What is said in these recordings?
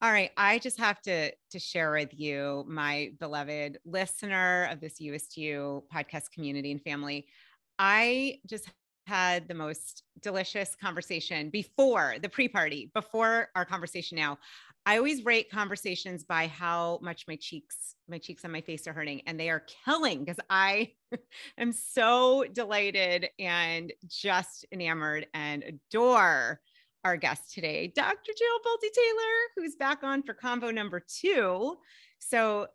All right. I just have to share with you, my beloved listener of this Youest You podcast community and family. I just had the most delicious conversation before the pre-party, before our conversation now. I always rate conversations by how much my cheeks on my face are hurting, and they are killing because I am so delighted and just enamored and adore our guest today, Dr. Jill Bolte Taylor, who's back on for convo number 2. So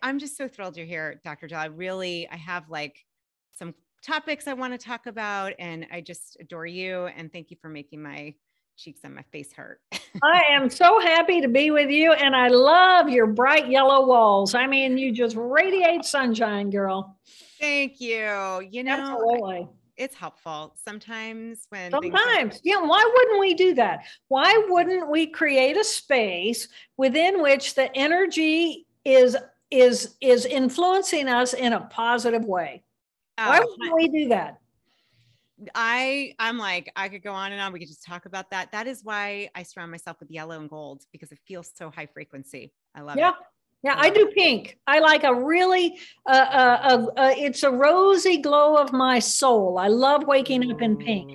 I'm just so thrilled you're here, Dr. Jill. I have like some topics I want to talk about, and I just adore you. And thank you for making my cheeks on my face hurt. I am so happy to be with you. And I love your bright yellow walls. I mean, you just radiate sunshine, girl. Thank you. You know, absolutely. It's helpful sometimes when yeah. Why wouldn't we do that? Why wouldn't we create a space within which the energy is influencing us in a positive way? Why wouldn't we do that? I'm like, I could go on and on. We could just talk about that. That is why I surround myself with yellow and gold, because it feels so high frequency. I love it. Yeah, I do pink. I like a really, it's a rosy glow of my soul. I love waking up in pink.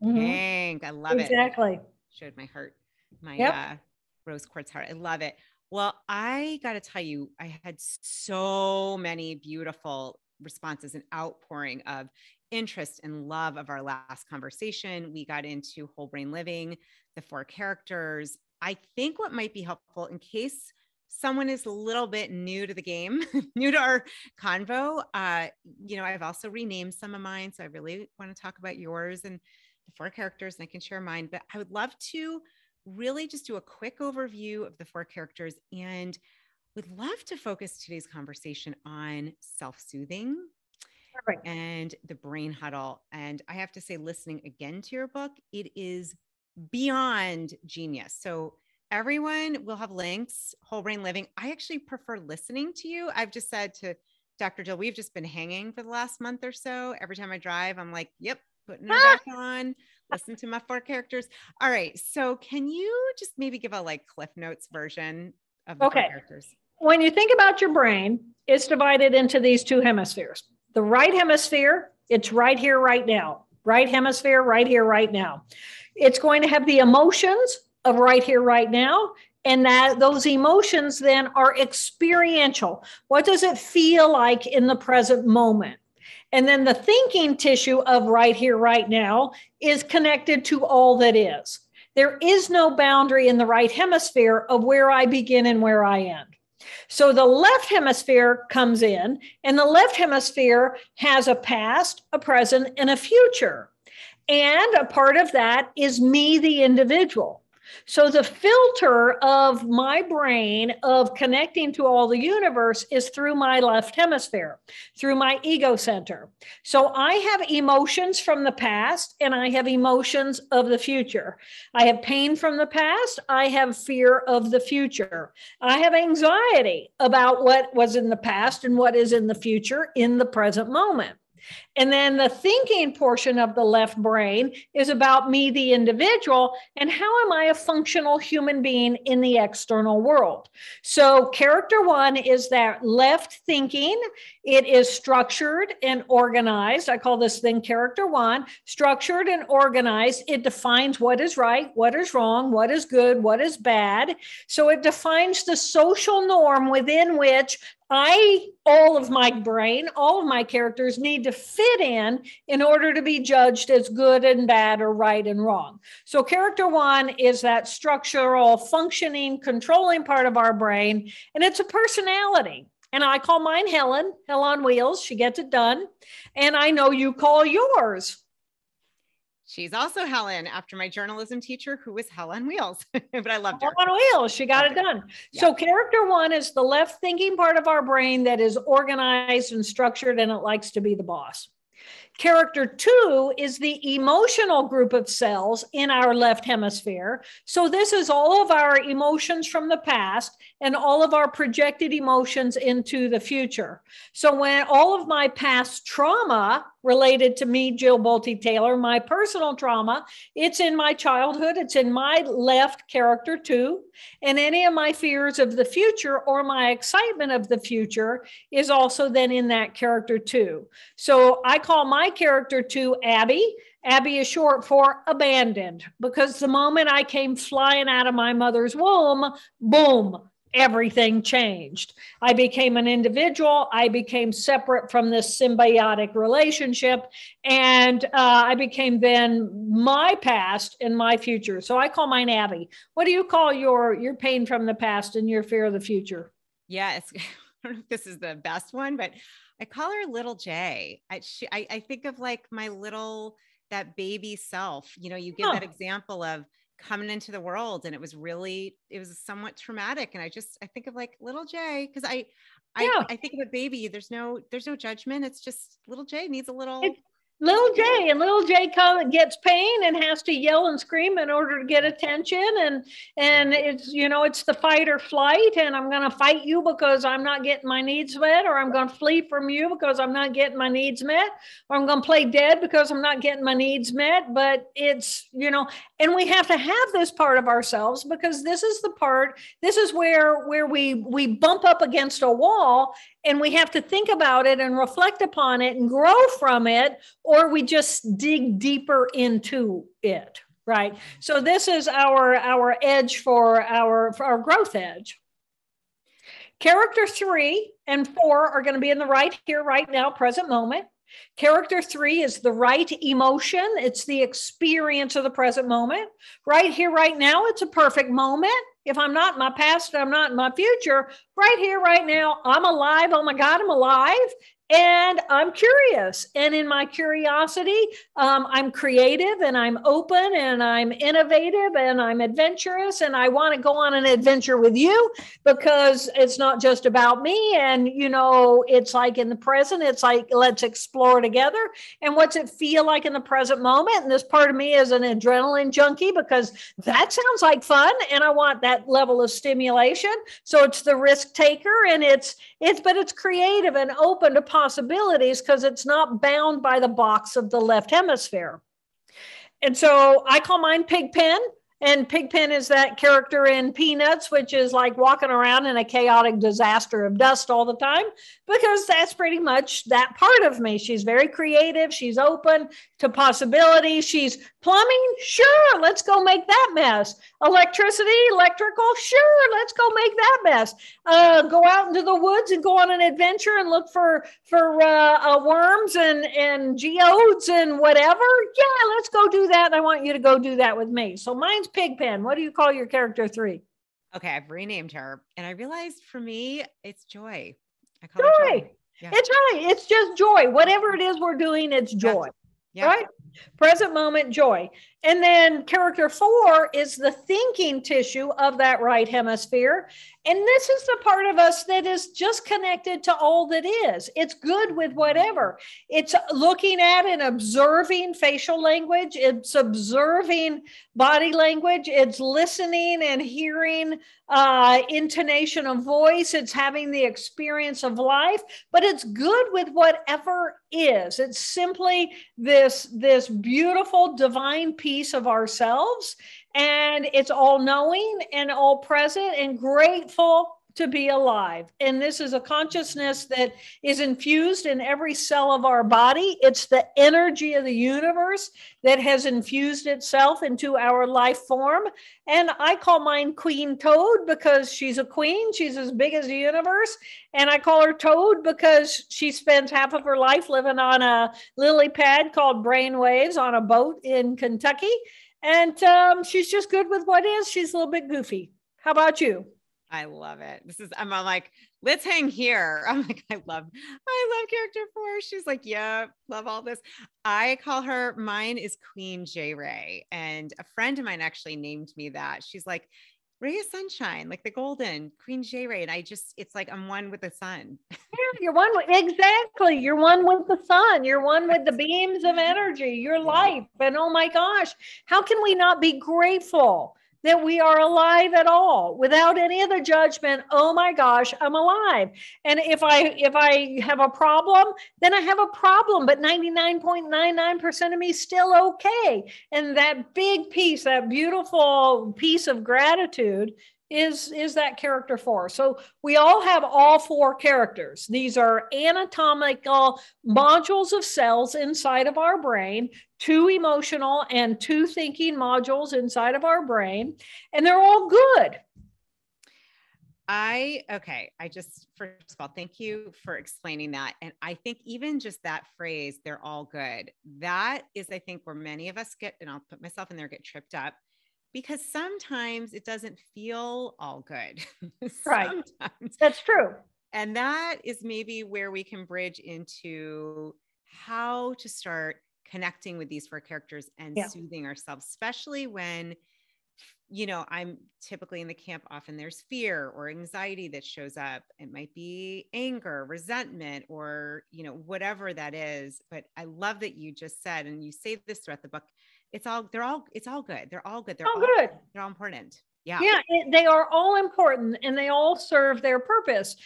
Pink. I love it. Exactly. Showed my heart, my rose quartz heart. I love it. Well, I got to tell you, I had so many beautiful responses and outpouring of interest and love of our last conversation. We got into whole brain living, the 4 characters. I think what might be helpful in case someone is a little bit new to the game, new to our convo, I've also renamed some of mine. So I really want to talk about yours and the 4 characters, and I can share mine, but I would love to really just do a quick overview of the 4 characters, and would love to focus today's conversation on self-soothing and the brain huddle. And I have to say, listening again to your book, it is beyond genius. So everyone will have links, whole brain living. I actually prefer listening to you. I've just said to Dr. Jill, we've just been hanging for the last month or so. Every time I drive, I'm like, yep, putting her back on, listen to my 4 characters. All right. So can you just maybe give a like Cliff Notes version of the 4 characters? When you think about your brain, it's divided into these 2 hemispheres. The right hemisphere, it's right here, right now. Right hemisphere, right here, right now. It's going to have the emotions of right here, right now. And that those emotions then are experiential. What does it feel like in the present moment? And then the thinking tissue of right here, right now is connected to all that is. There is no boundary in the right hemisphere of where I begin and where I end. So the left hemisphere comes in, and the left hemisphere has a past, a present, and a future. And a part of that is me, the individual. So the filter of my brain of connecting to all the universe is through my left hemisphere, through my ego center. So I have emotions from the past, and I have emotions of the future. I have pain from the past. I have fear of the future. I have anxiety about what was in the past and what is in the future in the present moment. And then the thinking portion of the left brain is about me, the individual, and how am I a functional human being in the external world? So character 1 is that left thinking. It is structured and organized. I call this thing character 1, structured and organized. It defines what is right, what is wrong, what is good, what is bad. So it defines the social norm within which all of my brain, all of my characters need to fit in order to be judged as good and bad or right and wrong. So character 1 is that structural, functioning, controlling part of our brain, and it's a personality. And I call mine Helen, Hell on Wheels. She gets it done. And I know you call yours. She's also Helen, after my journalism teacher, who was Hell on Wheels, but I loved her. Hell on Wheels, she got it done. Yeah. So character 1 is the left thinking part of our brain that is organized and structured, and it likes to be the boss. Character 2 is the emotional group of cells in our left hemisphere. So this is all of our emotions from the past and all of our projected emotions into the future. So when all of my past trauma related to me, Jill Bolte Taylor, my personal trauma, it's in my childhood, it's in my left character 2, and any of my fears of the future or my excitement of the future is also then in that character 2. So I call my character 2 Abby. Abby is short for abandoned, because the moment I came flying out of my mother's womb, boom, everything changed. I became an individual. I became separate from this symbiotic relationship. And I became then my past and my future. So I call mine Abby. What do you call your pain from the past and your fear of the future? Yeah, I don't know if this is the best one, but I call her Little J. I think of like my little, that baby self. You know, you give that example of coming into the world, and it was somewhat traumatic. And I think of like Little J, because I think of a baby. There's no judgment. It's just Little J needs a little. Little J, and Little J gets pain and has to yell and scream in order to get attention. And it's, it's the fight or flight. And I'm going to fight you because I'm not getting my needs met, or I'm going to flee from you because I'm not getting my needs met, or I'm going to play dead because I'm not getting my needs met. But it's, and we have to have this part of ourselves, because this is where we bump up against a wall, and we have to think about it and reflect upon it and grow from it, or we just dig deeper into it, right? So this is our edge for our growth edge. Character 3 and 4 are going to be in the right here, right now, present moment. Character 3 is the right emotion. It's the experience of the present moment. Right here, right now, it's a perfect moment. If I'm not in my past, I'm not in my future. Right here, right now, I'm alive. Oh my God, I'm alive. And I'm curious. And in my curiosity, I'm creative, and I'm open, and I'm innovative, and I'm adventurous. And I want to go on an adventure with you, because it's not just about me. And, it's like in the present, it's like, let's explore together. And what's it feel like in the present moment? And this part of me is an adrenaline junkie, because that sounds like fun. And I want that level of stimulation. So it's the risk taker, and it's creative and open to possibilities, because it's not bound by the box of the left hemisphere. And so I call mine Pigpen. And Pigpen is that character in Peanuts, which is like walking around in a chaotic disaster of dust all the time, because that's pretty much that part of me. She's very creative. She's open to possibilities. She's plumbing. Sure, let's go make that mess. Electricity, electrical. Sure, let's go make that mess. Go out into the woods and go on an adventure and look for worms and geodes and whatever. Yeah, let's go do that. And I want you to go do that with me. So mine's Pigpen. What do you call your character 3? Okay, I've renamed her, and I realized for me, it's Joy. I call Joy. her Joy. Yeah. It's right. It's just joy. Whatever it is we're doing, it's joy. Yeah. Right? Present moment, joy. And then character 4 is the thinking tissue of that right hemisphere. And this is the part of us that is just connected to all that is. It's good with whatever. It's looking at and observing facial language. It's observing body language. It's listening and hearing intonation of voice. It's having the experience of life, but it's good with whatever is. It's simply this beautiful divine piece of ourselves, and it's all knowing and all present and grateful to be alive. And this is a consciousness that is infused in every cell of our body. It's the energy of the universe that has infused itself into our life form. And I call mine Queen Toad, because she's a queen. She's as big as the universe. And I call her Toad because she spends half of her life living on a lily pad called Brain Waves on a boat in Kentucky. And she's just good with what is. She's a little bit goofy. How about you? I love it. I'm like, let's hang here. I'm like, I love character 4. She's like, yeah, love all this. I call her, mine is Queen J. Ray. And a friend of mine actually named me that. She's like, ray of sunshine, like the golden Queen J ray. And it's like I'm one with the sun. Yeah, you're one with, exactly. You're one with the sun. You're one with the beams of energy, your life. And oh my gosh, how can we not be grateful that we are alive at all without any of the judgment? Oh my gosh, I'm alive. And if I have a problem, then I have a problem, but 99.99% of me is still okay. And that big piece, that beautiful piece of gratitude is that character 4. So we all have all 4 characters. These are anatomical modules of cells inside of our brain, 2 emotional and 2 thinking modules inside of our brain, and they're all good. First of all, thank you for explaining that. And I think even just that phrase, they're all good. That is, I think, where many of us get, and I'll put myself in there, get tripped up. Because sometimes it doesn't feel all good. Right. That's true. And that is maybe where we can bridge into how to start connecting with these 4 characters and soothing ourselves, especially when, I'm typically in the camp, often there's fear or anxiety that shows up. It might be anger, resentment, or, whatever that is. But I love that you just said, and you say this throughout the book, it's all good. They're all good. They're all good. They're all important. Yeah. They are all important and they all serve their purpose.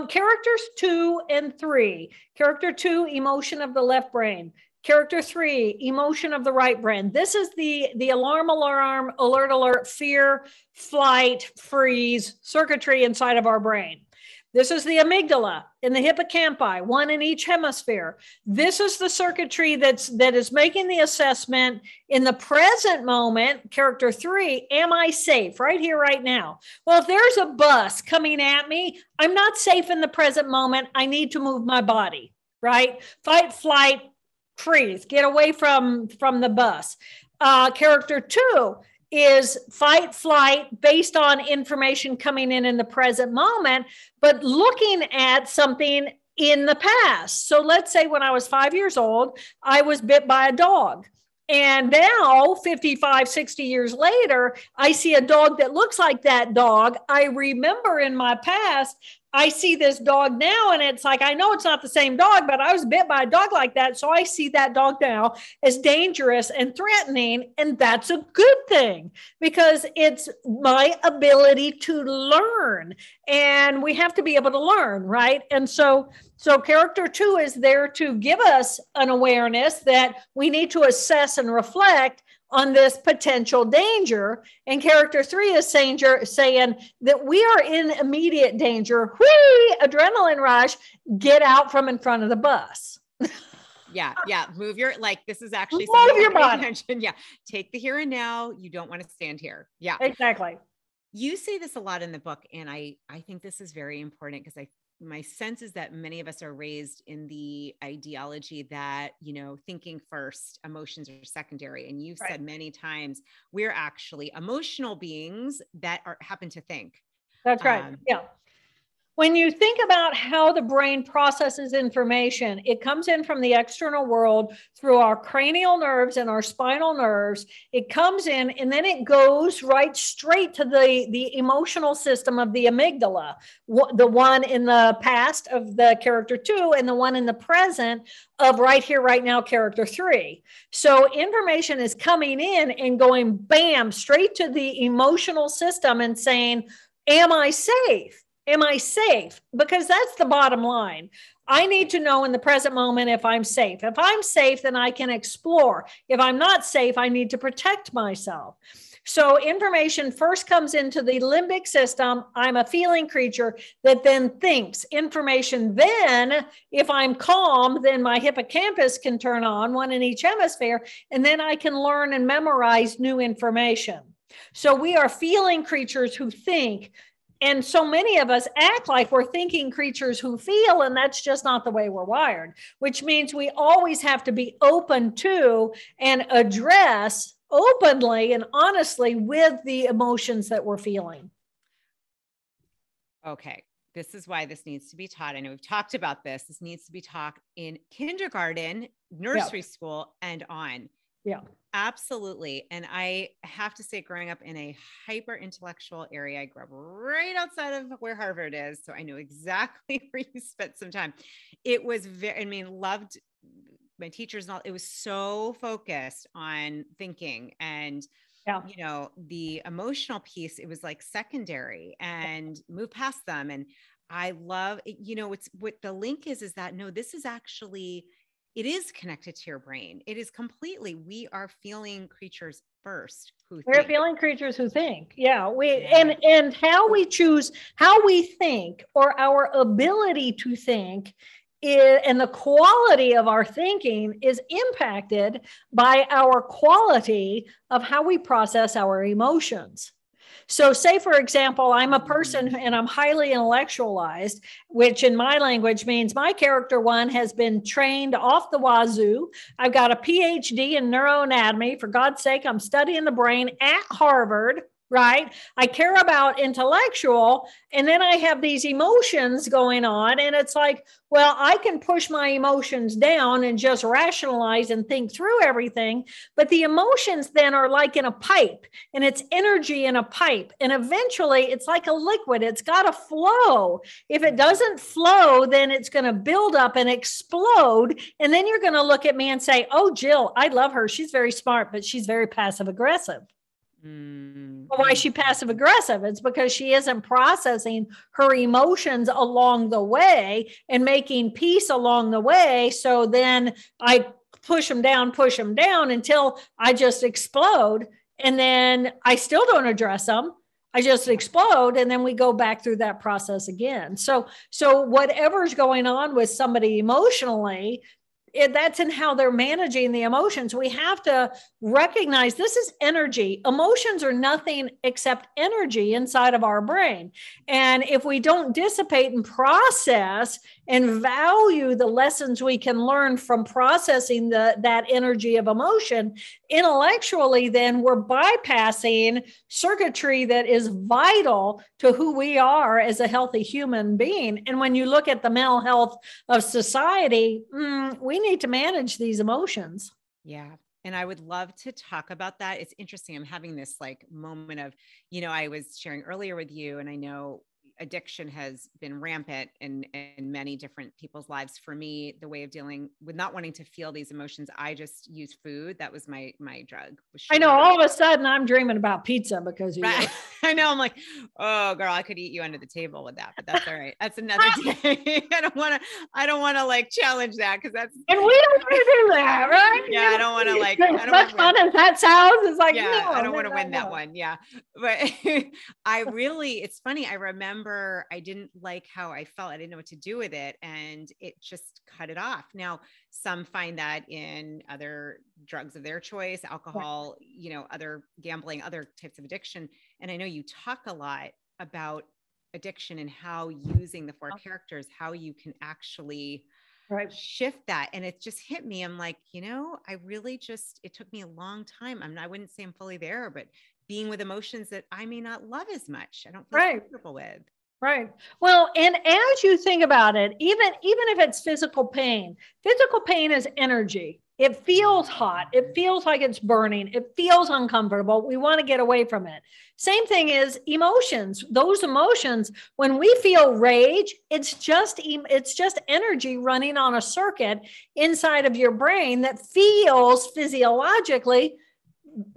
Characters 2 and 3. Character 2, emotion of the left brain. Character 3, emotion of the right brain. This is the alarm, alert, fear, flight, freeze circuitry inside of our brain. This is the amygdala and the hippocampi, 1 in each hemisphere. This is the circuitry that is making the assessment in the present moment. Character 3, am I safe right here, right now? Well, if there's a bus coming at me, I'm not safe in the present moment. I need to move my body, right? Fight, flight, freeze, get away from the bus. Character 2 is fight, flight, based on information coming in the present moment, but looking at something in the past. So let's say when I was 5 years old, I was bit by a dog. And now 55, 60 years later, I see a dog that looks like that dog. I remember in my past, I see this dog now, and it's like, I know it's not the same dog, but I was bit by a dog like that. So I see that dog now as dangerous and threatening. And that's a good thing because it's my ability to learn. And we have to be able to learn, right? And so character 2 is there to give us an awareness that we need to assess and reflect on this potential danger. And character 3 is saying that we are in immediate danger. Whee! Adrenaline rush, get out from in front of the bus. Yeah. Move this is actually move your body. Attention. Yeah. Take the here and now. You don't want to stand here. Yeah, exactly. You say this a lot in the book. And I think this is very important because my sense is that many of us are raised in the ideology that, thinking first, emotions are secondary. And you've said many times, we're actually emotional beings that happen to think. That's right. Yeah. When you think about how the brain processes information, it comes in from the external world through our cranial nerves and our spinal nerves. It comes in and then it goes right straight to the emotional system of the amygdala, the one in the past of the character 2 and the one in the present of right here, right now, character 3. So information is coming in and going bam, straight to the emotional system and saying, am I safe? Am I safe? Because that's the bottom line. I need to know in the present moment if I'm safe. If I'm safe, then I can explore. If I'm not safe, I need to protect myself. So information first comes into the limbic system. I'm a feeling creature that then thinks. Information then, if I'm calm, then my hippocampus can turn on, 1 in each hemisphere, and then I can learn and memorize new information. So we are feeling creatures who think. And so many of us act like we're thinking creatures who feel, and that's just not the way we're wired, which means we always have to be open to and address openly and honestly with the emotions that we're feeling. Okay. This is why this needs to be taught. I know we've talked about this. This needs to be taught in kindergarten, nursery school, and on. Yeah. Absolutely. And I have to say, growing up in a hyper intellectual area, I grew up right outside of where Harvard is. So I know exactly where you spent some time. It was very, I mean, loved my teachers and all. It was so focused on thinking and, Yeah. you know, the emotional piece, it was like secondary and move past them. And I love, you know, it's what the link is that no, this is actually, it is connected to your brain. It is completely, we are feeling creatures first who We're think. feeling creatures who think. Yeah. Yeah. And how we choose, how we think, or our ability to think and the quality of our thinking is impacted by our quality of how we process our emotions. So say, for example, I'm a person and I'm highly intellectualized, which in my language means my character one has been trained off the wazoo. I've got a PhD in neuroanatomy. For God's sake, I'm studying the brain at Harvard. Right? I care about intellectual, and then I have these emotions going on, and it's like, well, I can push my emotions down and just rationalize and think through everything, but the emotions then are like in a pipe, and it's energy in a pipe, and eventually it's like a liquid. It's got to flow. If it doesn't flow, then it's going to build up and explode, and then you're going to look at me and say, oh, Jill, I love her. She's very smart, but she's very passive aggressive. Well, why is she passive aggressive? It's because she isn't processing her emotions along the way and making peace along the way. So then I push them down until I just explode. And then I still don't address them. I just explode. And then we go back through that process again. So whatever's going on with somebody emotionally, that's in how they're managing the emotions. We have to recognize this is energy. Emotions are nothing except energy inside of our brain. And if we don't dissipate and process and value the lessons we can learn from processing that energy of emotion intellectually, then we're bypassing circuitry that is vital to who we are as a healthy human being. And when you look at the mental health of society, we need to manage these emotions. Yeah. And I would love to talk about that. It's interesting. I'm having this like moment of, you know, I was sharing earlier with you, and I know addiction has been rampant in many different people's lives. For me, the way of dealing with not wanting to feel these emotions, I just use food. That was my drug. I know all of a sudden I'm dreaming about pizza because you. Right. I know. I'm like, oh girl, I could eat you under the table with that, but that's all right. That's another day. I don't want to like challenge that because that's. And we don't want to do that, right? Yeah. I don't want to like. As much fun as that sounds, it's like, yeah, no, I don't want to win that one. Yeah. But it's funny. I remember I didn't like how I felt. I didn't know what to do with it. And it just cut it off. Now, some find that in other drugs of their choice, alcohol, you know, other gambling, other types of addiction. And I know you talk a lot about addiction and how using the 4 characters, how you can actually shift that. And it just hit me. I'm like, you know, I really it took me a long time. I wouldn't say I'm fully there, but being with emotions that I may not love as much. I don't feel comfortable with. Right. Well, and as you think about it, even if it's physical pain is energy. It feels hot. It feels like it's burning. It feels uncomfortable. We want to get away from it. Same thing is emotions. Those emotions, when we feel rage, it's just energy running on a circuit inside of your brain that feels physiologically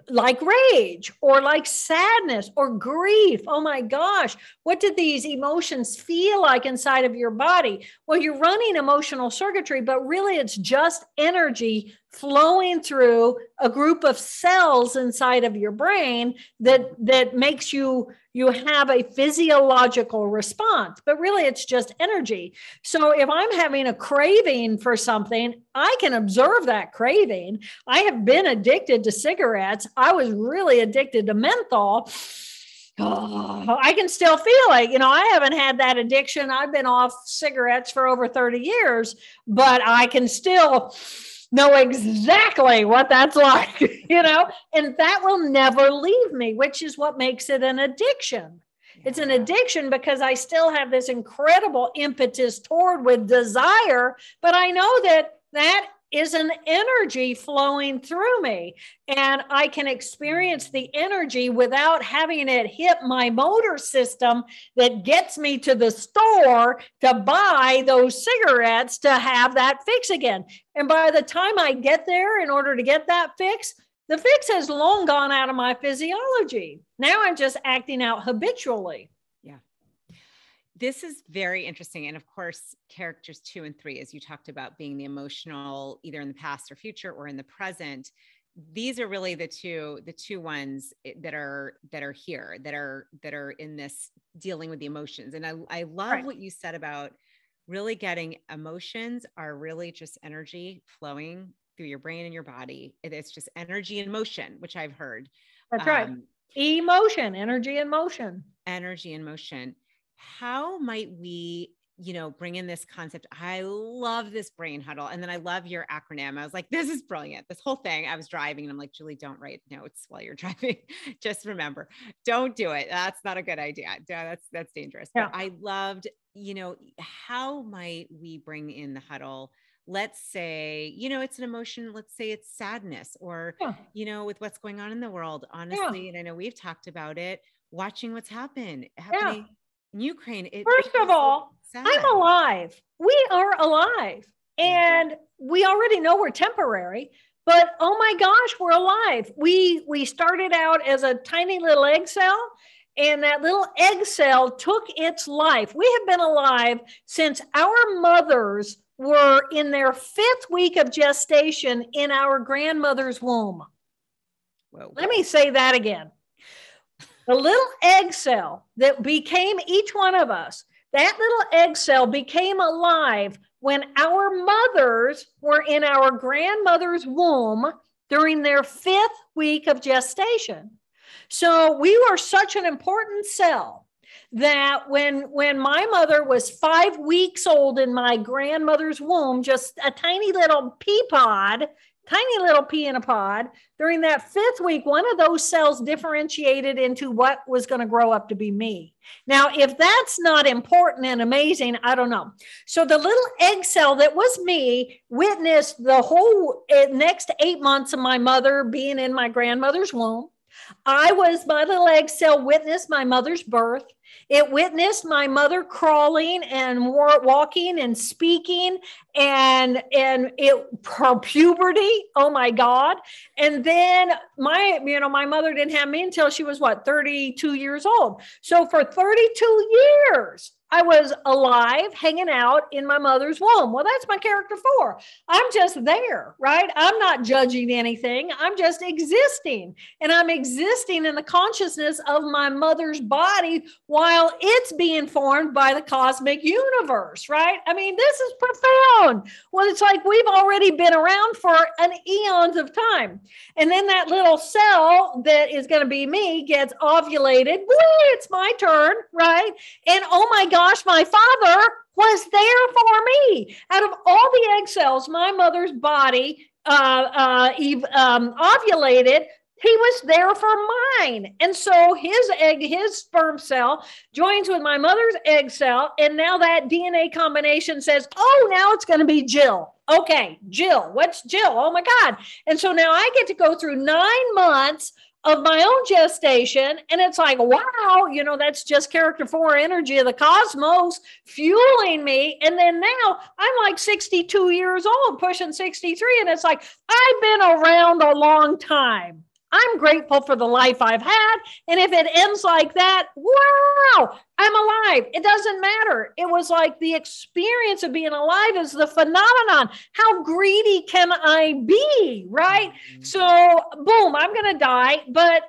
like rage or like sadness or grief. Oh my gosh, what did these emotions feel like inside of your body? Well, you're running emotional circuitry, but really it's just energy flowing through a group of cells inside of your brain that makes you have a physiological response, but really it's just energy. So if I'm having a craving for something, I can observe that craving. I have been addicted to cigarettes. I was really addicted to menthol. Oh, I can still feel it. You know, I haven't had that addiction. I've been off cigarettes for over 30 years, but I can still know exactly what that's like, you know, and that will never leave me, which is what makes it an addiction. It's an addiction because I still have this incredible impetus toward with desire, but I know that is an energy flowing through me. And I can experience the energy without having it hit my motor system that gets me to the store to buy those cigarettes to have that fix again. And by the time I get there, in order to get that fix, the fix has long gone out of my physiology. Now I'm just acting out habitually. Yeah. This is very interesting. And of course, characters 2 and 3, as you talked about, being the emotional, either in the past or future or in the present. These are really the two ones that are here, that are in this dealing with the emotions. And I love what you said about really getting emotions are really just energy flowing through your brain and your body. It's just energy and motion, which I've heard. That's right. Emotion, energy and motion. Energy and motion. How might we, bring in this concept? I love this brain huddle. And then I love your acronym. I was like, this is brilliant. This whole thing, I was driving and I'm like, Julie, don't write notes while you're driving. Just remember, don't do it. That's not a good idea. That's dangerous. Yeah. But I loved, how might we bring in the huddle? Let's say, it's an emotion. Let's say it's sadness or, with what's going on in the world, honestly. And I know we've talked about it, watching what's happening in Ukraine. First of all, I'm alive. We are alive. And we already know we're temporary, but oh my gosh, we're alive. We started out as a tiny little egg cell, and that little egg cell took its life. We have been alive since our mothers were in their 5th week of gestation in our grandmother's womb. Whoa. Let me say that again. The little egg cell that became each one of us, that little egg cell became alive when our mothers were in our grandmother's womb during their 5th week of gestation. So we were such an important cell that when my mother was 5 weeks old in my grandmother's womb, just a tiny little pea in a pod, during that 5th week, one of those cells differentiated into what was going to grow up to be me. Now, if that's not important and amazing, I don't know. So the little egg cell that was me witnessed the whole next 8 months of my mother being in my grandmother's womb. My little egg cell witnessed my mother's birth. It witnessed my mother crawling and walking and speaking and her puberty. Oh my God. And then my mother didn't have me until she was 32 years old. So for 32 years, I was alive, hanging out in my mother's womb. Well, that's my character 4. I'm just there, right? I'm not judging anything. I'm just existing. And I'm existing in the consciousness of my mother's body while it's being formed by the cosmic universe, right? I mean, this is profound. Well, it's like we've already been around for an eons of time. And then that little cell that is going to be me gets ovulated. Woo, it's my turn, right? And oh my gosh, my father was there for me. Out of all the egg cells my mother's body ovulated, he was there for mine. And so his sperm cell joins with my mother's egg cell. And now that DNA combination says, oh, now it's going to be Jill. Okay, Jill. What's Jill? Oh my God. And so now I get to go through 9 months of my own gestation. And it's like, wow, that's just character 4 energy of the cosmos fueling me. And then now I'm like 62 years old, pushing 63. And it's like, I've been around a long time. I'm grateful for the life I've had. And if it ends like that, wow, I'm alive. It doesn't matter. It was like the experience of being alive is the phenomenon. How greedy can I be, right? So boom, I'm going to die, but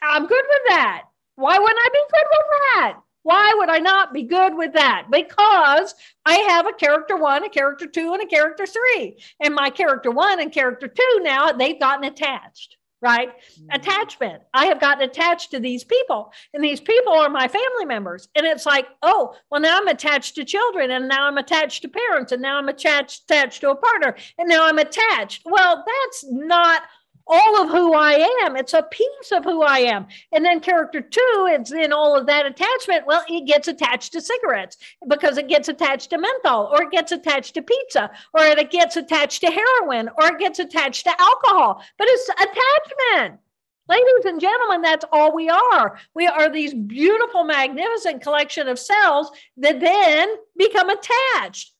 I'm good with that. Why wouldn't I be good with that? Why would I not be good with that? Because I have a character 1, a character 2, and a character 3. And my character 1 and character 2 now, they've gotten attached. Right? Attachment. I have gotten attached to these people, and these people are my family members. And it's like, oh, well, now I'm attached to children, and now I'm attached to parents, and now I'm attached to a partner, and now I'm attached. Well, that's not all of who I am. It's a piece of who I am. And then character 2, it's in all of that attachment. Well, it gets attached to cigarettes because it gets attached to menthol, or it gets attached to pizza, or it gets attached to heroin, or it gets attached to alcohol. But it's attachment. Ladies and gentlemen, that's all we are. We are these beautiful, magnificent collection of cells that then become attached.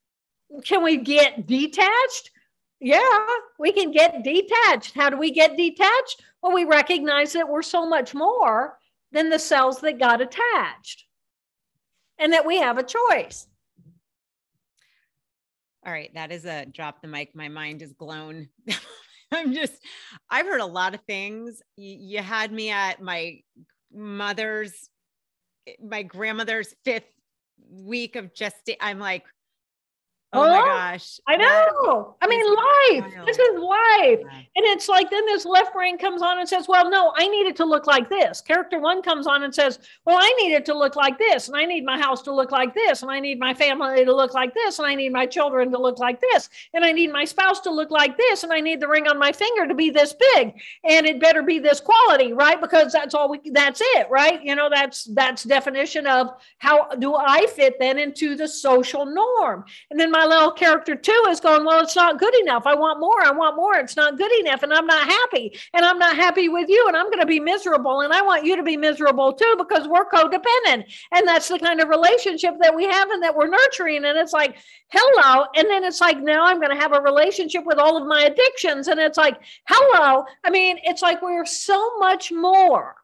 Can we get detached? Yeah, we can get detached. How do we get detached? Well, we recognize that we're so much more than the cells that got attached, and that we have a choice. All right, that is a drop the mic. My mind is blown. I've heard a lot of things. You had me at my grandmother's 5th week of gestation. I'm like, oh my gosh. I know. I mean, life. Wild. This is life. Yeah. And it's like, then this left brain comes on and says, well, no, I need it to look like this. Character 1 comes on and says, well, I need it to look like this. And I need my house to look like this. And I need my family to look like this. And I need my children to look like this. And I need my spouse to look like this. And I need the ring on my finger to be this big. And it better be this quality, right? Because that's it, right? You know, that's definition of how do I fit then into the social norm. And then my little character 2 is going, well, it's not good enough. I want more. It's not good enough. And I'm not happy. And I'm not happy with you. And I'm going to be miserable. And I want you to be miserable too, because we're codependent. And that's the kind of relationship that we have and that we're nurturing. And it's like, hello. And then it's like, now I'm going to have a relationship with all of my addictions. And it's like, hello. I mean, it's like we're so much more.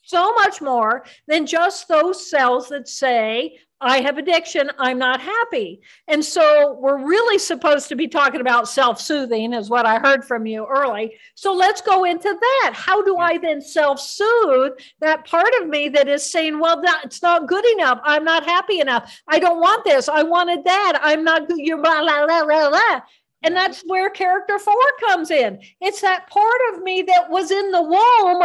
So much more than just those cells that say, I have addiction, I'm not happy. And so we're really supposed to be talking about self-soothing, is what I heard from you early. So let's go into that. How do I then self-soothe that part of me that is saying, well, it's not good enough. I'm not happy enough. I don't want this. I wanted that. I'm not good. You're blah, blah, blah, blah, blah. And that's where character 4 comes in. It's that part of me that was in the womb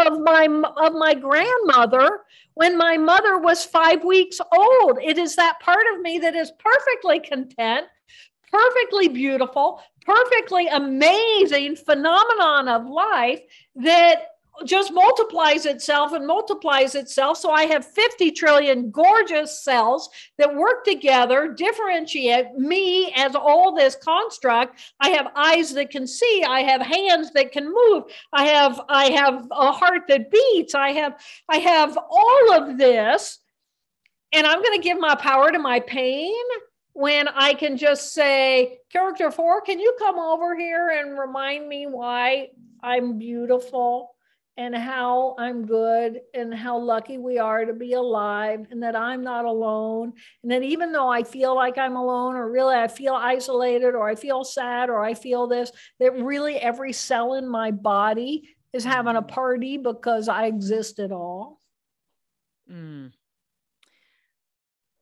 of my grandmother when my mother was 5 weeks old. It is that part of me that is perfectly content, perfectly beautiful, perfectly amazing phenomenon of life that just multiplies itself and multiplies itself. So I have 50 trillion gorgeous cells that work together, differentiate me as all this construct. I have eyes that can see. I have hands that can move. I have a heart that beats. I have all of this. And I'm going to give my power to my pain when I can just say, character 4, can you come over here and remind me why I'm beautiful? And how I'm good and how lucky we are to be alive, and that I'm not alone. And that even though I feel like I'm alone, or really I feel isolated, or I feel sad, or I feel this, that really every cell in my body is having a party because I exist at all.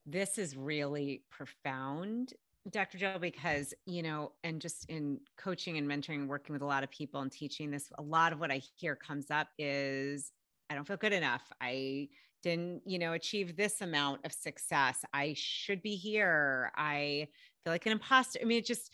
This is really profound, Dr. Jill, because, and just in coaching and mentoring, working with a lot of people and teaching this, a lot of what I hear comes up is, I don't feel good enough. I didn't, achieve this amount of success. I should be here. I feel like an imposter. I mean, it just,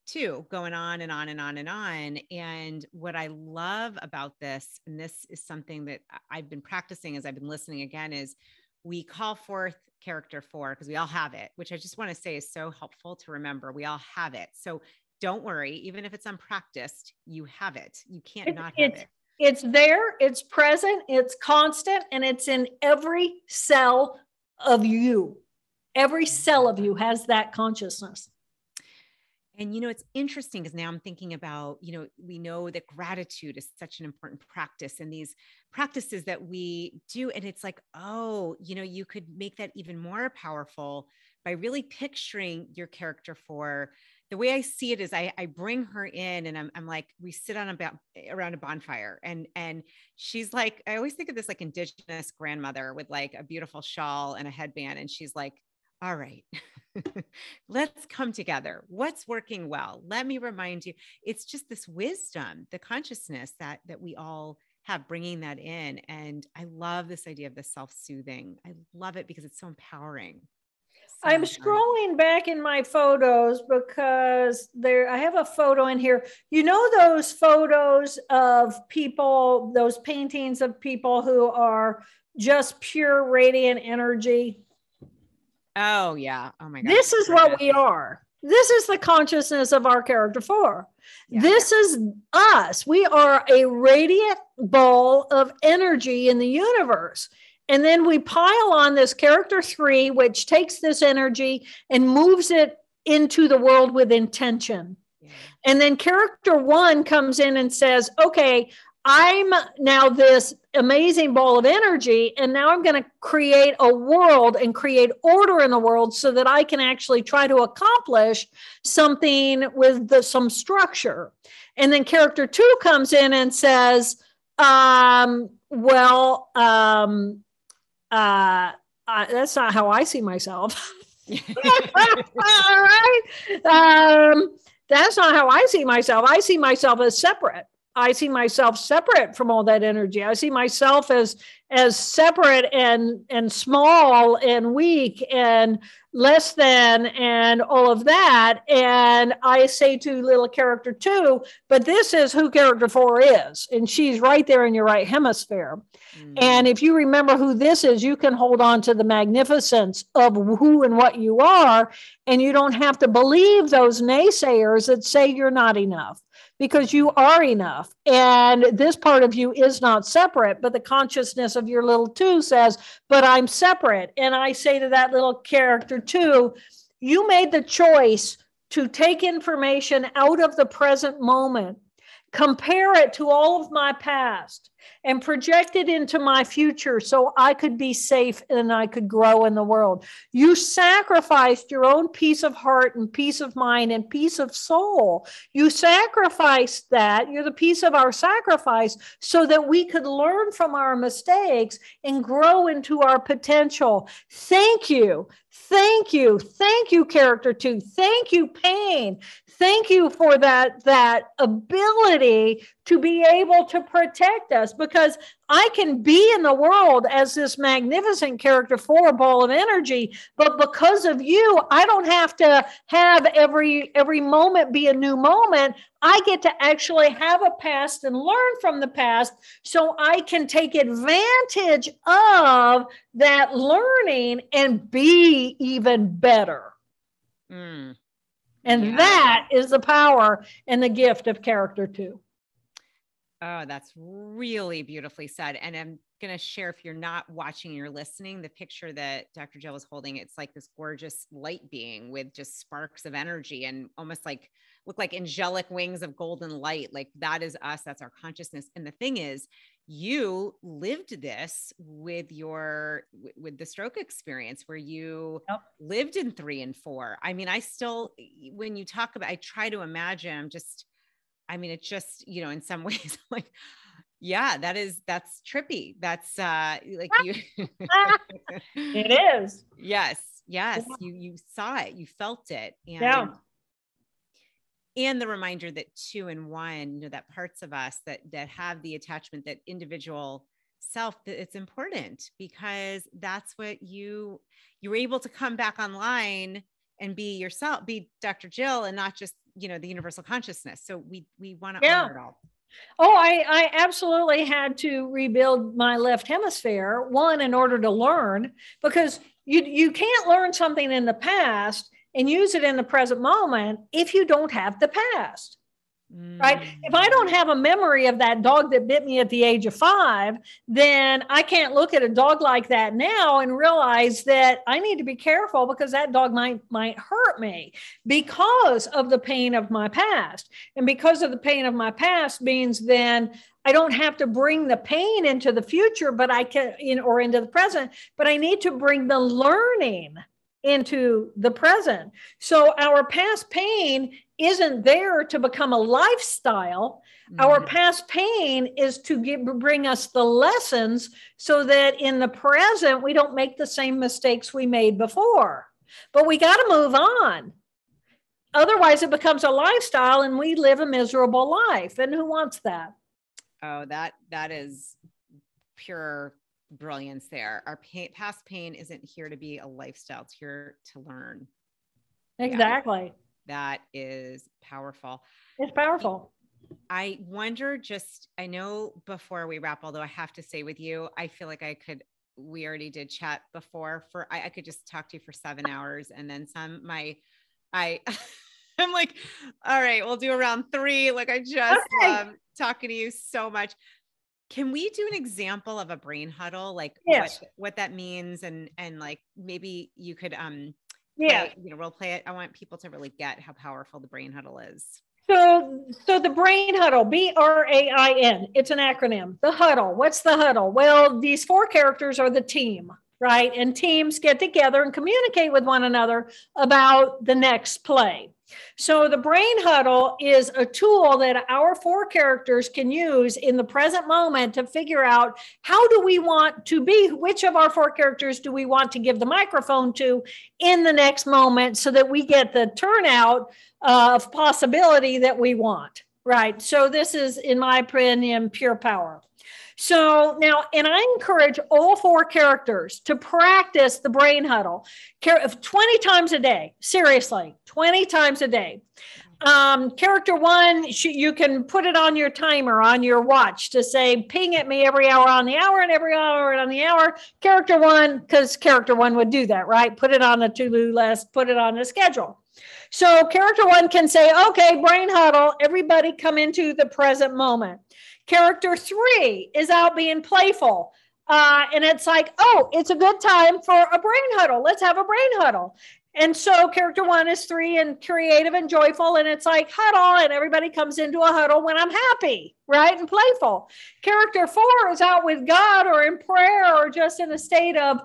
too, going on and on and on and on. And what I love about this, and this is something that I've been practicing as I've been listening again, is we call forth character 4 because we all have it, which I just want to say is so helpful to remember. We all have it. So don't worry, even if it's unpracticed, you have it. You can't not have it. It's there, it's present, it's constant, and it's in every cell of you. Every cell of you has that consciousness. And, it's interesting because now I'm thinking about, we know that gratitude is such an important practice, and these practices that we do. And it's like, you could make that even more powerful by really picturing your character 4. The way I see it is I bring her in, and I'm like, we sit around a bonfire, and she's like, I always think of this like indigenous grandmother with like a beautiful shawl and a headband. And she's like, all right, let's come together. What's working well? Let me remind you, it's just this wisdom, the consciousness that we all have, bringing that in. And I love this idea of the self-soothing. I love it because it's so empowering. I'm scrolling back in my photos because I have a photo in here. You know, those photos of people, those paintings of people who are just pure radiant energy. Oh yeah. Oh my God. This is what we are. This is the consciousness of our character 4. Yeah. This is us. We are a radiant ball of energy in the universe. And then we pile on this character 3, which takes this energy and moves it into the world with intention. Yeah. And then character 1 comes in and says, okay, I'm now this amazing ball of energy, and now I'm going to create a world and create order in the world so that I can actually try to accomplish something with some structure. And then character 2 comes in and says, that's not how I see myself. All right. That's not how I see myself. I see myself as separate. I see myself separate from all that energy. I see myself as separate and small and weak and less than and all of that. And I say to little character 2, but this is who character 4 is. And she's right there in your right hemisphere. Mm-hmm. And if you remember who this is, you can hold on to the magnificence of who and what you are. And you don't have to believe those naysayers that say you're not enough. Because you are enough. And this part of you is not separate, but the consciousness of your little 2 says, but I'm separate. And I say to that little character 2, you made the choice to take information out of the present moment, compare it to all of my past, and project it into my future so I could be safe and I could grow in the world. You sacrificed your own peace of heart and peace of mind and peace of soul. You sacrificed that. You're the piece of our sacrifice so that we could learn from our mistakes and grow into our potential. Thank you. Thank you. Thank you, character 2. Thank you, pain. Thank you for that ability to be able to protect us, because I can be in the world as this magnificent character 4 ball of energy, but because of you, I don't have to have every moment be a new moment. I get to actually have a past and learn from the past so I can take advantage of that learning and be even better. And that is the power and the gift of character 2. Oh, that's really beautifully said. And I'm going to share, if you're not watching, you're listening, the picture that Dr. Jill was holding. It's like this gorgeous light being with just sparks of energy and almost like look like angelic wings of golden light. Like that is us. That's our consciousness. And the thing is, you lived this with the stroke experience where you lived in 3 and 4. I mean, I still, when you talk about, I try to imagine it's just, in some ways like, yeah, that's trippy. That's like you. It is. Yes. Yeah. You saw it, you felt it. And the reminder that 2 and 1, that parts of us that have the attachment, that individual self, that it's important because that's what you were able to come back online and be yourself, be Dr. Jill, and not just, the universal consciousness. So we want to honor it all. Oh, I absolutely had to rebuild my left hemisphere, one, in order to learn, because you can't learn something in the past and use it in the present moment if you don't have the past. Right? If I don't have a memory of that dog that bit me at the age of 5, then I can't look at a dog like that now and realize that I need to be careful because that dog might hurt me because of the pain of my past. And because of the pain of my past means then I don't have to bring the pain into the future, but I can, or into the present, but I need to bring the learning into the present. So our past pain isn't there to become a lifestyle. Our past pain is to bring us the lessons so that in the present, we don't make the same mistakes we made before. But we got to move on. Otherwise, it becomes a lifestyle and we live a miserable life. And who wants that? Oh, that is pure brilliance there. Our past pain isn't here to be a lifestyle. It's here to learn. Exactly. Yeah, that is powerful. It's powerful. I wonder I know before we wrap, although I have to say with you, I feel like we already did chat before I could just talk to you for 7 hours and then some. I'm like, all right, we'll do around 3. Like I just love talking to you so much. Can we do an example of a brain huddle? Like what that means and like maybe you could role play it. I want people to really get how powerful the brain huddle is. So the brain huddle, BRAIN, it's an acronym. The huddle. What's the huddle? Well, these 4 characters are the team, right? And teams get together and communicate with one another about the next play. So the brain huddle is a tool that our 4 characters can use in the present moment to figure out how do we want to be, which of our 4 characters do we want to give the microphone to in the next moment so that we get the turnout of possibility that we want, right? So this is, in my opinion, pure power. So now, and I encourage all 4 characters to practice the brain huddle 20 times a day. Seriously, 20 times a day. Character 1, you can put it on your timer, on your watch to say, ping at me every hour on the hour and every hour on the hour. Character 1, because character 1 would do that, right? Put it on the to-do list, put it on the schedule. So character 1 can say, okay, brain huddle, everybody come into the present moment. Character 3 is out being playful. And it's like, oh, it's a good time for a brain huddle. Let's have a brain huddle. And so character 1 is 3 and creative and joyful. And it's like huddle, and everybody comes into a huddle when I'm happy, right? And playful. Character 4 is out with God or in prayer or just in a state of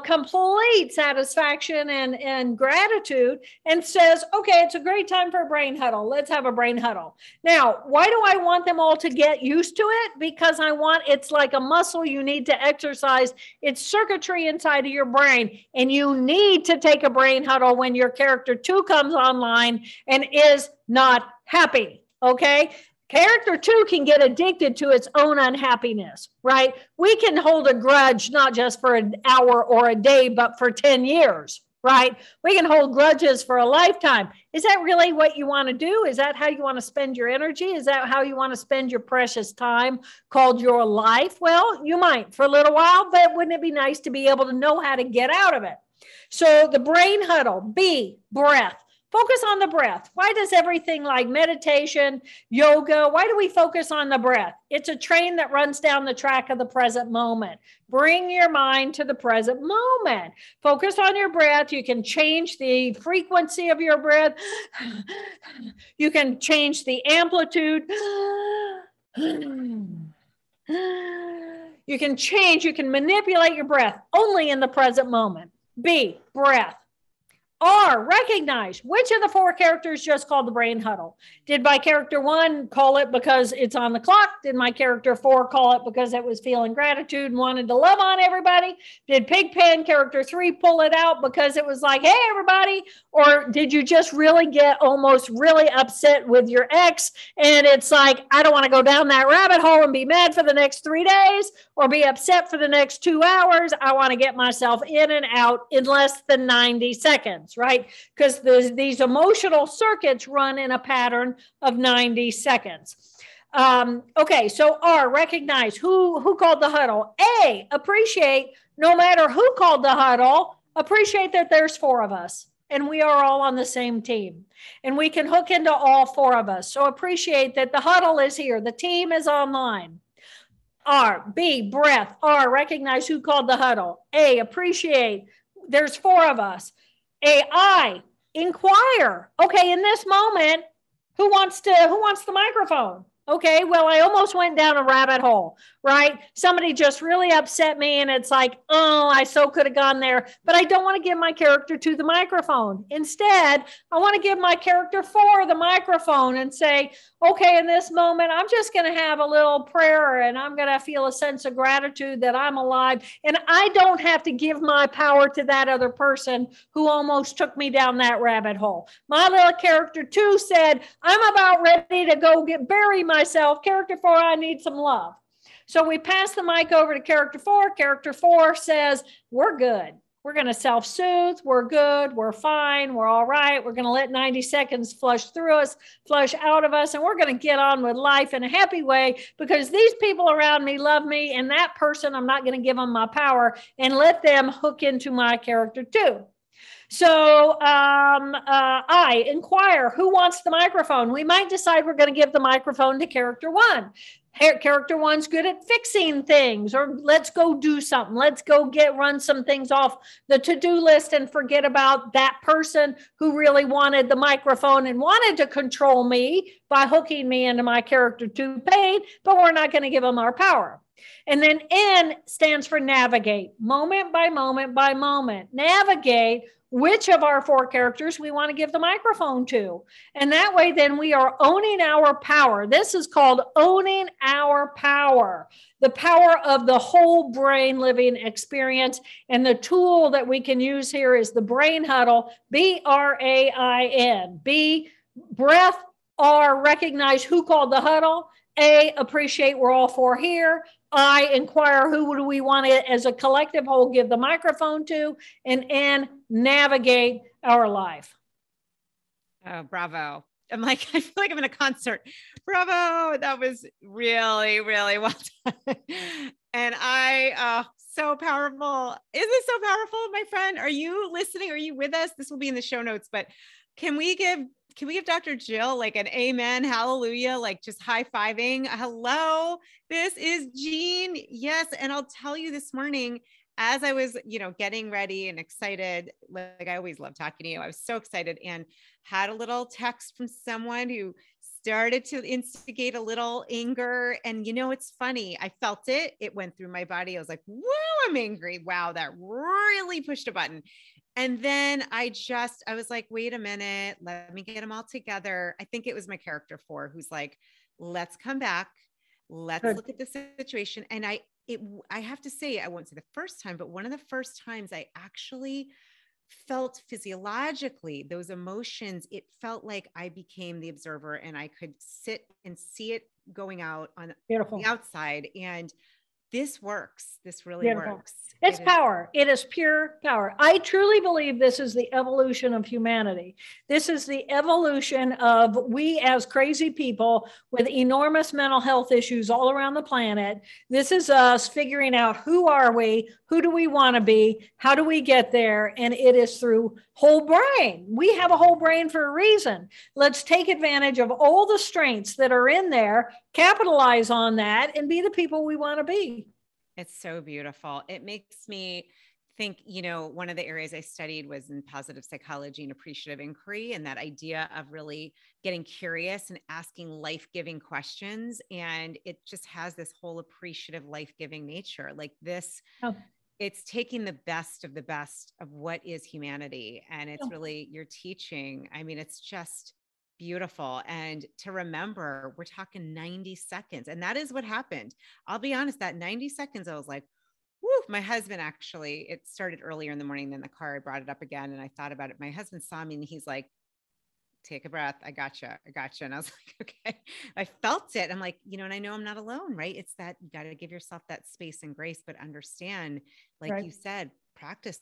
complete satisfaction and gratitude and says, okay, it's a great time for a brain huddle. Let's have a brain huddle. Now, why do I want them all to get used to it? Because it's like a muscle you need to exercise. It's circuitry inside of your brain, and you need to take a brain huddle when your character 2 comes online and is not happy. Okay. Character 2 can get addicted to its own unhappiness, right? We can hold a grudge, not just for an hour or a day, but for 10 years, right? We can hold grudges for a lifetime. Is that really what you want to do? Is that how you want to spend your energy? Is that how you want to spend your precious time called your life? Well, you might for a little while, but wouldn't it be nice to be able to know how to get out of it? So the brain huddle, B, breath. Focus on the breath. Why does everything like meditation, yoga, why do we focus on the breath? It's a train that runs down the track of the present moment. Bring your mind to the present moment. Focus on your breath. You can change the frequency of your breath. You can change the amplitude. You can manipulate your breath only in the present moment. B, breath. R, recognize which of the 4 characters just called the brain huddle. Did my character 1 call it because it's on the clock? Did my character 4 call it because it was feeling gratitude and wanted to love on everybody? Did Pigpen character 3 pull it out because it was like, hey, everybody? Or did you just really get almost really upset with your ex? And it's like, I don't want to go down that rabbit hole and be mad for the next 3 days or be upset for the next 2 hours. I want to get myself in and out in less than 90 seconds. Right? Because these emotional circuits run in a pattern of 90 seconds. Okay, so R, recognize who called the huddle. A, appreciate no matter who called the huddle, appreciate that there's 4 of us and we are all on the same team and we can hook into all 4 of us. So appreciate that the huddle is here. The team is online. R, B, breath. R, recognize who called the huddle. A, appreciate there's 4 of us. AI, inquire. Okay, in this moment, who wants the microphone? Okay, well, I almost went down a rabbit hole, right? Somebody just really upset me and it's like, oh, I so could have gone there, but I don't want to give my character 2 the microphone. Instead, I want to give my character 4 the microphone and say, okay, in this moment, I'm just going to have a little prayer and I'm going to feel a sense of gratitude that I'm alive. And I don't have to give my power to that other person who almost took me down that rabbit hole. My little character 2 said, I'm about ready to go bury myself. Character 4, I need some love. So we pass the mic over to character 4. Character 4 says, we're good. We're going to self-soothe. We're good. We're fine. We're all right. We're going to let 90 seconds flush through us, flush out of us. And we're going to get on with life in a happy way because these people around me love me. And that person, I'm not going to give them my power and let them hook into my character too. So I inquire, who wants the microphone? We might decide we're going to give the microphone to character 1. Character 1's good at fixing things, or let's go do something. Let's go run some things off the to-do list and forget about that person who really wanted the microphone and wanted to control me by hooking me into my character 2 pain, but we're not going to give them our power. And then N stands for navigate, moment by moment by moment. Navigate which of our 4 characters we want to give the microphone to. And that way, then we are owning our power. This is called owning our power, the power of the whole brain living experience. And the tool that we can use here is the Brain Huddle, BRAIN. B, breath. R, recognize who called the huddle. A, appreciate we're all 4 here. I, inquire who do we want to, as a collective whole, give the microphone to. And N, navigate our life. Oh, bravo. I'm like, I feel like I'm in a concert. Bravo. That was really, really well done. And so powerful. Isn't it so powerful, my friend? Are you listening? Are you with us? This will be in the show notes, but can we give Dr. Jill like an amen, hallelujah, like just high-fiving? Hello, this is Jean. Yes. And I'll tell you this morning, as I was, getting ready and excited, like I always love talking to you. I was so excited and had a little text from someone who started to instigate a little anger. And it's funny. I felt it. It went through my body. I was like, whoa, I'm angry. Wow. That really pushed a button. And then I was like, wait a minute, let me get them all together. I think it was my character 4 who's like, let's come back. Let's look at the situation. And I have to say, I won't say the first time, but one of the first times I actually felt physiologically those emotions. It felt like I became the observer and I could sit and see it going out on the outside. And this works. This really works. It's power. It is pure power. I truly believe this is the evolution of humanity. This is the evolution of we as crazy people with enormous mental health issues all around the planet. This is us figuring out who are we? Who do we want to be? How do we get there? And it is through whole brain. We have a whole brain for a reason. Let's take advantage of all the strengths that are in there, capitalize on that, and be the people we want to be. It's so beautiful. It makes me think, one of the areas I studied was in positive psychology and appreciative inquiry, and that idea of really getting curious and asking life-giving questions. And it just has this whole appreciative, life-giving nature like this. Oh. It's taking the best of what is humanity. And it's really your teaching. I mean, it's just beautiful. And to remember, we're talking 90 seconds. And that is what happened. I'll be honest, that 90 seconds, I was like, woo, my husband actually, it started earlier in the morning than the car. I brought it up again and I thought about it. My husband saw me and he's like, take a breath. I gotcha. And I was like, okay, I felt it. I'm like, and I know I'm not alone, right? It's that you got to give yourself that space and grace, but understand, like you said, practice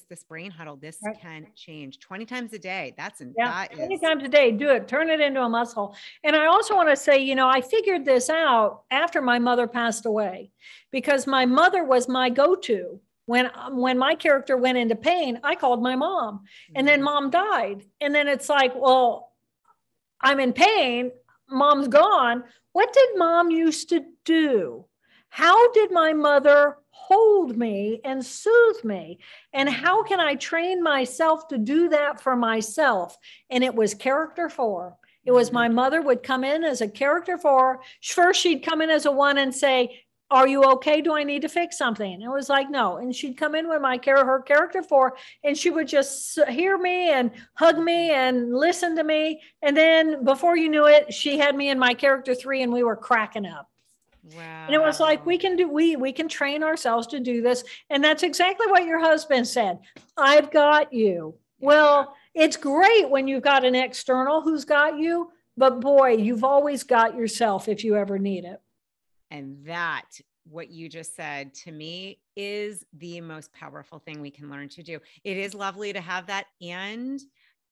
this brain huddle. This can change 20 times a day. 20 times a day. Do it. Turn it into a muscle. And I also want to say, I figured this out after my mother passed away, because my mother was my go-to. When my character went into pain, I called my mom, and then mom died. And then it's like, well, I'm in pain. Mom's gone. What did mom used to do? How did my mother hold me and soothe me? And how can I train myself to do that for myself? And it was character 4. It was my mother would come in as a character 4. First, she'd come in as a 1 and say, are you okay? Do I need to fix something? And it was like, no. And she'd come in with her character 4, and she would just hear me and hug me and listen to me. And then before you knew it, she had me in my character 3 and we were cracking up. Wow. And it was like, we can train ourselves to do this. And that's exactly what your husband said. I've got you. Well, it's great when you've got an external who's got you, but boy, you've always got yourself if you ever need it. And that what you just said to me is the most powerful thing we can learn to do. It is lovely to have that. And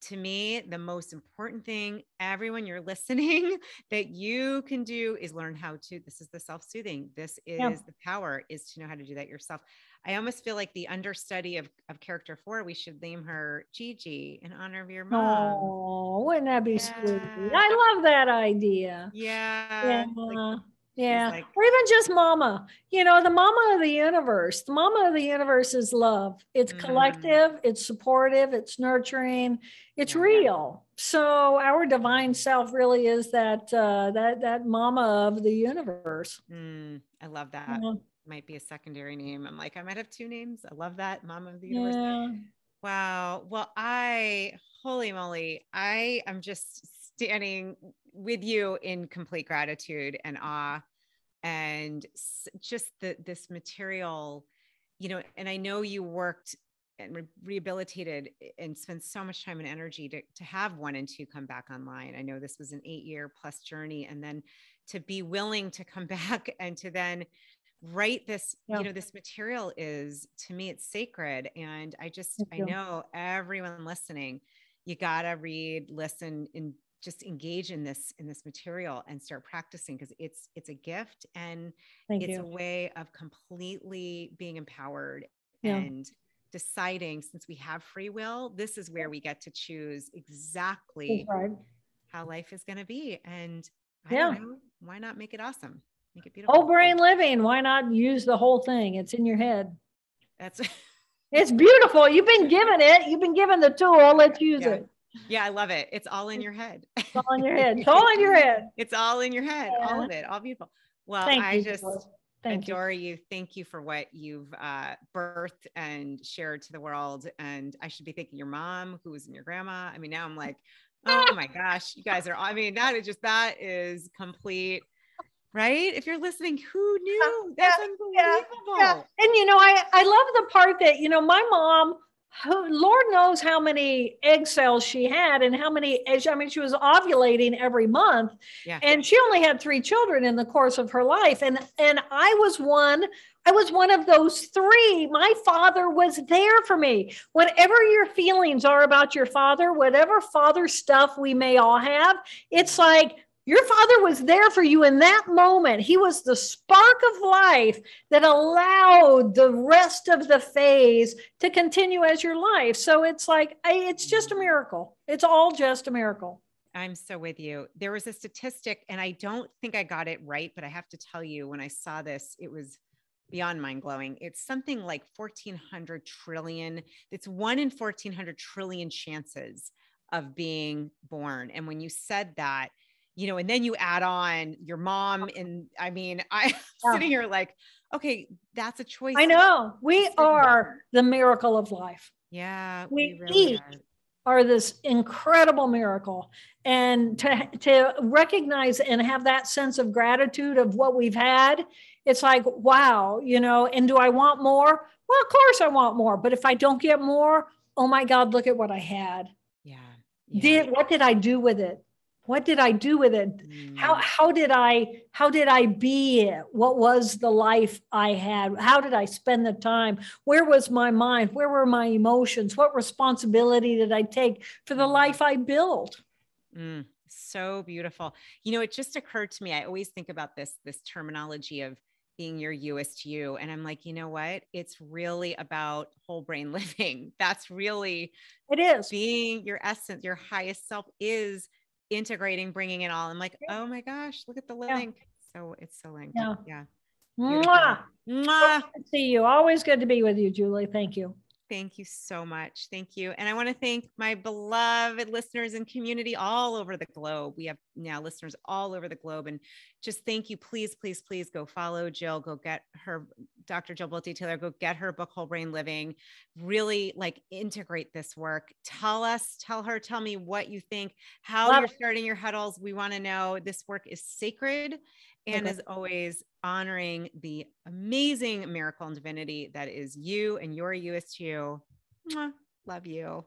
to me, the most important thing, everyone you're listening, that you can do is learn how to, this is the self-soothing. This is the power, is to know how to do that yourself. I almost feel like the understudy of character 4, we should name her Gigi in honor of your mom. Oh, wouldn't that be sweet? I love that idea. Yeah. Yeah. Like, Or even just mama, the mama of the universe. The mama of the universe is love. It's collective, it's supportive, it's nurturing, it's real. So our divine self really is that mama of the universe. I love that. Might be a secondary name. I'm like, I might have 2 names. I love that, mama of the universe. Yeah. Wow. Well, holy moly, I am just standing with you in complete gratitude and awe, and just this material, and I know you worked and rehabilitated and spent so much time and energy to have 1 and 2 come back online. I know this was an 8-year plus journey, and then to be willing to come back and to then write this, this material is, to me, it's sacred. And I know everyone listening, you got to read, listen, and just engage in this material and start practicing, because it's a gift, and it's a way of completely being empowered and deciding, since we have free will, this is where we get to choose exactly how life is going to be. And I don't know, why not make it awesome? Make it beautiful. Whole brain living. Why not use the whole thing? It's in your head. It's beautiful. You've been given it. You've been given the tool. Let's use it. Yeah, I love it. It's all in your head. It's all in your head. It's all in your head. It's all in your head. All of it. All beautiful. Well, I just adore you. Thank you for what you've birthed and shared to the world. And I should be thanking your mom, who was in your grandma. I mean, now I'm like, oh my gosh, you guys are, that is complete. Right? If you're listening, who knew? That's unbelievable. Yeah. And I love the part that, my mom, Lord knows how many egg cells she had and how many, she was ovulating every month, and she only had 3 children in the course of her life. And I was one of those 3. My father was there for me. Whatever your feelings are about your father, whatever father stuff we may all have, it's like, your father was there for you in that moment. He was the spark of life that allowed the rest of the phase to continue as your life. So it's like, it's just a miracle. It's all just a miracle. I'm so with you. There was a statistic, and I don't think I got it right, but I have to tell you, when I saw this, it was beyond mind blowing. It's something like 1,400 trillion. It's 1 in 1,400 trillion chances of being born. And when you said that, and then you add on your mom. And I'm sitting here like, okay, that's a choice. I know. We are the miracle of life. Yeah. We really are this incredible miracle. And to recognize and have that sense of gratitude of what we've had, it's like, wow, and do I want more? Well, of course I want more. But if I don't get more, oh my God, look at what I had. Yeah. What did I do with it? What did I do with it? How did I be it? What was the life I had? How did I spend the time? Where was my mind? Where were my emotions? What responsibility did I take for the life I built? So beautiful. It just occurred to me, I always think about this terminology of being your Youest You. And I'm like, you know what? It's really about whole brain living. That's really, it is being your essence, your highest self is integrating, bringing it all. I'm like, oh my gosh, look at the link. So it's so linked. Yeah. Mwah. Mwah. Good to see you. Always good to be with you, Julie. Thank you. Thank you so much. Thank you. And I want to thank my beloved listeners and community all over the globe. We have now listeners all over the globe, and just thank you. Please, please, please go follow Jill, go get her, Dr. Jill Bolte Taylor, go get her book, Whole Brain Living, really integrate this work. Tell me what you think, how you're starting your huddles. We want to know. This work is sacred. And as always, honoring the amazing miracle and divinity that is you and your Youest You. Mwah. Love you.